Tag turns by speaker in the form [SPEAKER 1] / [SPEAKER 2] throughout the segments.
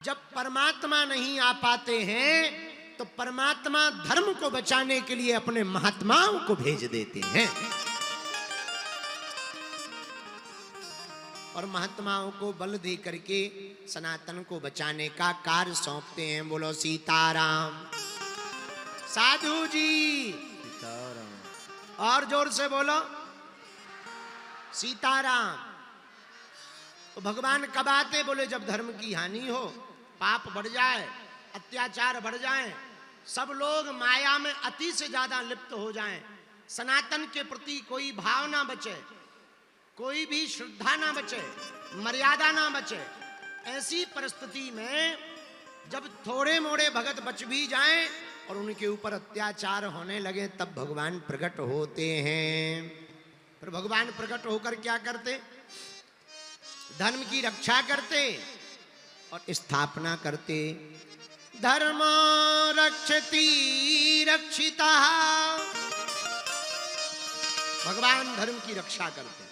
[SPEAKER 1] जब परमात्मा नहीं आ पाते हैं तो परमात्मा धर्म को बचाने के लिए अपने महात्माओं को भेज देते हैं और महात्माओं को बल दे करके सनातन को बचाने का कार्य सौंपते हैं। बोलो सीताराम। साधु जी सीताराम, और जोर से बोलो सीताराम। तो भगवान कब आते? बोले जब धर्म की हानि हो, पाप बढ़ जाए, अत्याचार बढ़ जाए, सब लोग माया में अति से ज्यादा लिप्त हो जाएं, सनातन के प्रति कोई भाव ना बचे, कोई भी श्रद्धा ना बचे, मर्यादा ना बचे। ऐसी परिस्थिति में जब थोड़े मोड़े भगत बच भी जाएं और उनके ऊपर अत्याचार होने लगे, तब भगवान प्रकट होते हैं। फिर भगवान प्रकट होकर क्या करते? धर्म की रक्षा करते और स्थापना करते। धर्म रक्षति रक्षिता, भगवान धर्म की रक्षा करते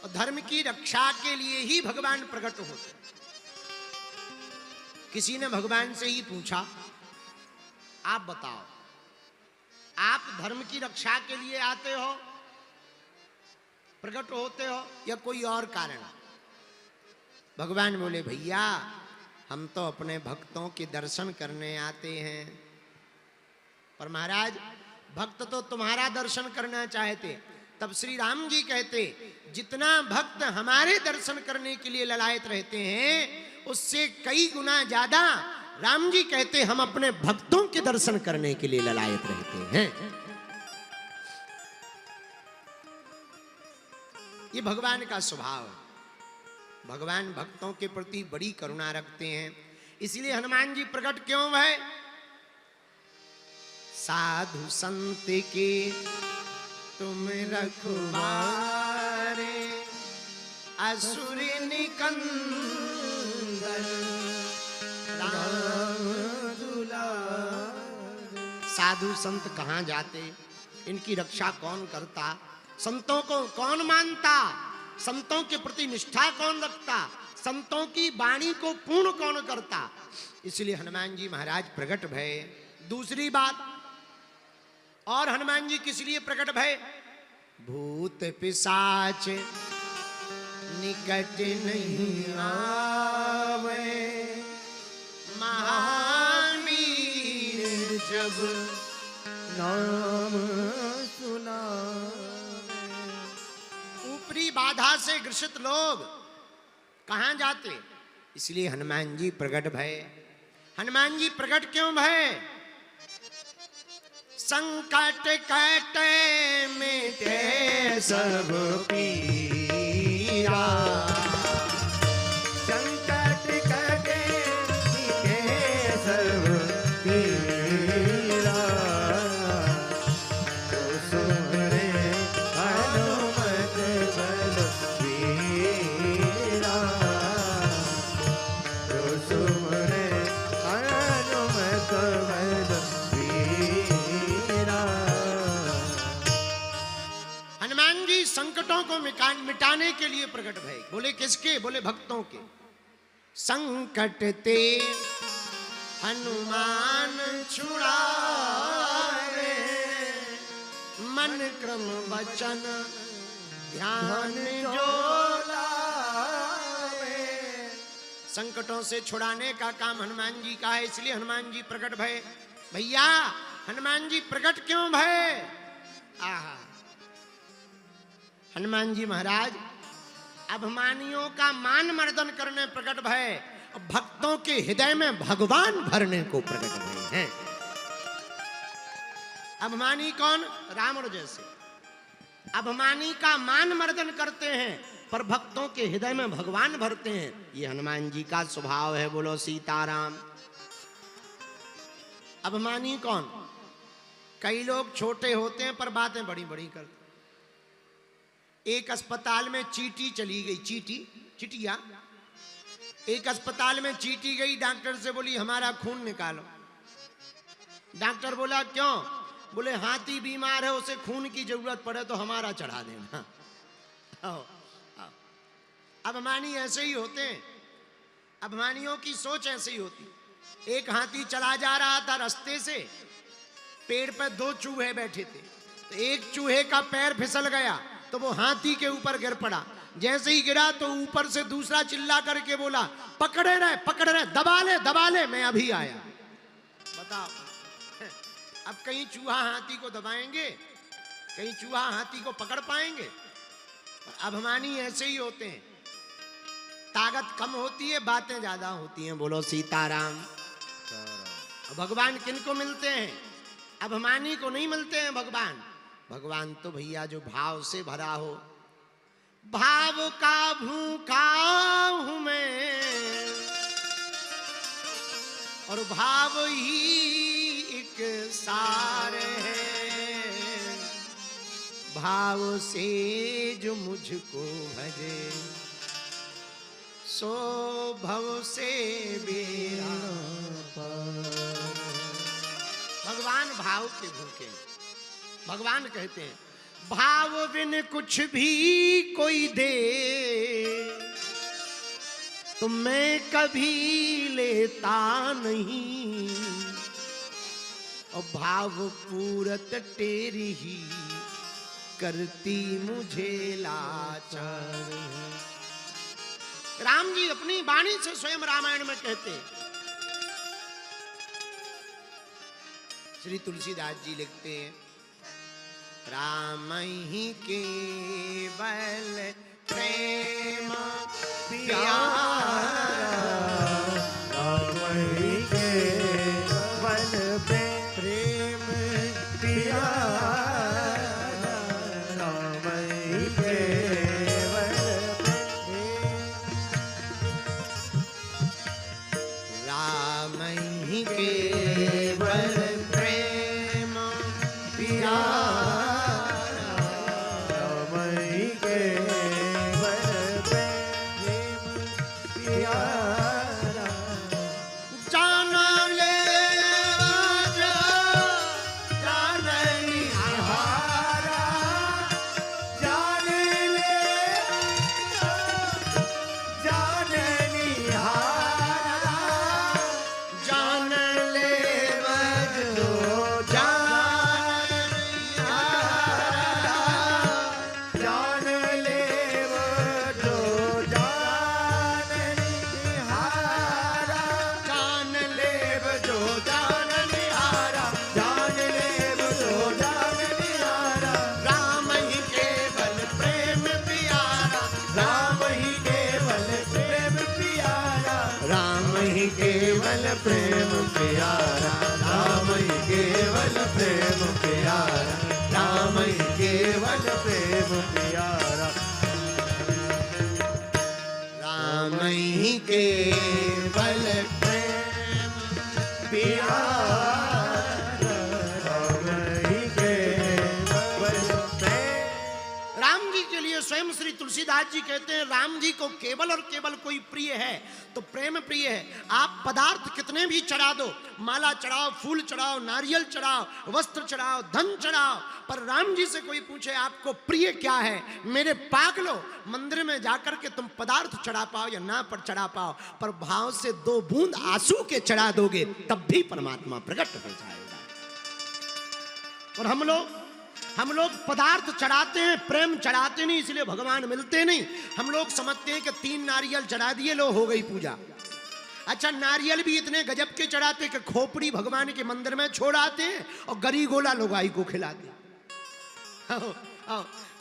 [SPEAKER 1] और धर्म की रक्षा के लिए ही भगवान प्रकट होते। किसी ने भगवान से ही पूछा, आप बताओ, आप धर्म की रक्षा के लिए आते हो, प्रकट होते हो, या कोई और कारण? भगवान बोले, भैया हम तो अपने भक्तों के दर्शन करने आते हैं। पर महाराज भक्त तो तुम्हारा दर्शन करना चाहते। तब श्री राम जी कहते, जितना भक्त हमारे दर्शन करने के लिए ललायत रहते हैं उससे कई गुना ज्यादा राम जी कहते हम अपने भक्तों के दर्शन करने के लिए ललायत रहते हैं। ये भगवान का स्वभाव है। भगवान भक्तों के प्रति बड़ी करुणा रखते हैं, इसलिए हनुमान जी प्रकट क्यों भय? साधु संत के तुम रखवारे, असुर निकंदन, राम दुलारे। साधु संत कहाँ जाते? इनकी रक्षा कौन करता? संतों को कौन मानता? संतों के प्रति निष्ठा कौन रखता? संतों की वाणी को पूर्ण कौन करता? इसलिए हनुमान जी महाराज प्रकट भय। दूसरी बात, और हनुमान जी किस लिए प्रकट भय? भूत पिशाच निकट नहीं आवे, महावीर जब नाम सुना। ऊपरी बाधा से ग्रसित लोग कहां जाते? इसलिए हनुमान जी प्रकट भय। हनुमान जी प्रकट क्यों भय? संकट कटे मिटे सब पीरा, संकट कटे मिटे सब पीरा, तो सुने हनुमत बलबीरा, तो सुने हनुमत बलबीरा। हनुमान जी संकटों को मिटाने के लिए प्रकट भय। बोले किसके? बोले भक्तों के। संकट ते हनुमान छुड़ावे, मन क्रम वचन ध्यान जो लावे। संकटों से छुड़ाने का काम हनुमान जी का है, इसलिए हनुमान जी प्रकट भय। भैया हनुमान जी प्रकट क्यों भय? आहा, हनुमान जी महाराज अभिमानियों का मान मर्दन करने प्रकट भय और भक्तों के हृदय में भगवान भरने को प्रकट भय हैं। अभिमानी कौन? रावण जैसे अभिमानी का मान मर्दन करते हैं पर भक्तों के हृदय में भगवान भरते हैं। ये हनुमान जी का स्वभाव है। बोलो सीताराम। अभिमानी कौन? कई लोग छोटे होते हैं पर बातें बड़ी बड़ी करते। एक अस्पताल में चीटी चली गई, चिटिया एक अस्पताल में चीटी गई, डॉक्टर से बोली हमारा खून निकालो। डॉक्टर बोला क्यों? बोले हाथी बीमार है, उसे खून की जरूरत पड़े तो हमारा चढ़ा देना। अभिमानी ऐसे ही होते हैं। अभिमानियों की सोच ऐसी ही होती। एक हाथी चला जा रहा था रास्ते से, पेड़ पर 2 चूहे बैठे थे, तो एक चूहे का पैर फिसल गया तो वो हाथी के ऊपर गिर पड़ा। जैसे ही गिरा तो ऊपर से दूसरा चिल्ला करके बोला, पकड़े रहे, दबा ले, मैं अभी आया। बताओ, अब कहीं चूहा हाथी को दबाएंगे, कहीं चूहा हाथी को पकड़ पाएंगे? अभिमानी ऐसे ही होते हैं, ताकत कम होती है, बातें ज्यादा होती हैं। बोलो सीताराम। भगवान किनको मिलते हैं? अभिमानी को नहीं मिलते हैं भगवान। भगवान तो भैया जो भाव से भरा हो, भाव का भूखा हूं मैं और भाव ही एक सार है, भाव से जो मुझको भजे सो भव से बेड़ा पार। भगवान भाव के भूखे। भगवान कहते हैं भाव बिन कुछ भी कोई दे तो मैं कभी लेता नहीं, और भाव पूरत तेरी ही करती मुझे लाचार। राम जी अपनी वाणी से स्वयं रामायण में कहते हैं। श्री तुलसीदास जी लिखते हैं, राम ही केवल प्रेम प्यारा,
[SPEAKER 2] राम ही केवल प्रेम प्यारा, राम ही केवल
[SPEAKER 1] राम ही केवल प्रेम प्यारा,
[SPEAKER 2] प्रेम प्यारा, राम ही केवल प्रेम प्यारा, राम ही केवल प्रेम प्यारा,
[SPEAKER 1] राम ही केवल प्रेम प्यारा,
[SPEAKER 2] राम ही केवल प्रेम।
[SPEAKER 1] राम जी के लिए स्वयं श्री तुलसीदास जी कहते हैं, राम जी को केवल और केवल कोई प्रिय है तो प्रेम प्रिय है। आप पदार्थ कितने भी चढ़ा दो, माला चढ़ाओ, फूल चढ़ाओ, नारियल चढ़ाओ, वस्त्र चढ़ाओ, धन चढ़ाओ, पर राम जी से कोई पूछे आपको प्रिय क्या है, मेरे पागलो मंदिर में जाकर के तुम पदार्थ चढ़ा पाओ या ना पर चढ़ा पाओ, पर भाव से 2 बूंद आंसू के चढ़ा दोगे तब भी परमात्मा प्रकट हो जाएगा। और हम लोग पदार्थ चढ़ाते हैं, प्रेम चढ़ाते नहीं, इसलिए भगवान मिलते नहीं। हम लोग समझते हैं कि 3 नारियल चढ़ा दिए, लो हो गई पूजा। अच्छा, नारियल भी इतने गजब के चढ़ाते कि खोपड़ी भगवान के मंदिर में छोड़ आते हैं और गरी गोला लोगाई को खिलाते।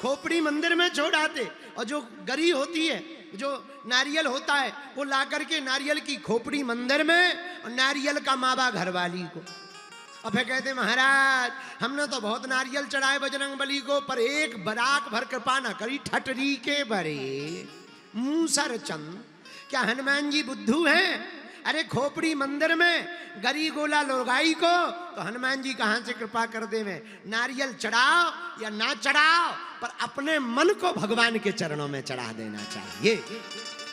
[SPEAKER 1] खोपड़ी मंदिर में छोड़ आते और जो गरी होती है, जो नारियल होता है, वो ला करके नारियल की खोपड़ी मंदिर में और नारियल का मावा घरवाली को। और फिर कहते महाराज हमने तो बहुत नारियल चढ़ाए बजरंग बली को, पर एक बराक भर कृपा न करी ठटरी के बरे मूसर चंद। क्या हनुमान जी बुद्धू हैं? अरे खोपड़ी मंदिर में गरी गोला लोगाई को तो हनुमान जी कहां से कृपा कर दे में। नारियल चढ़ाओ या ना चढ़ाओ, पर अपने मन को भगवान के चरणों में चढ़ा देना चाहिए।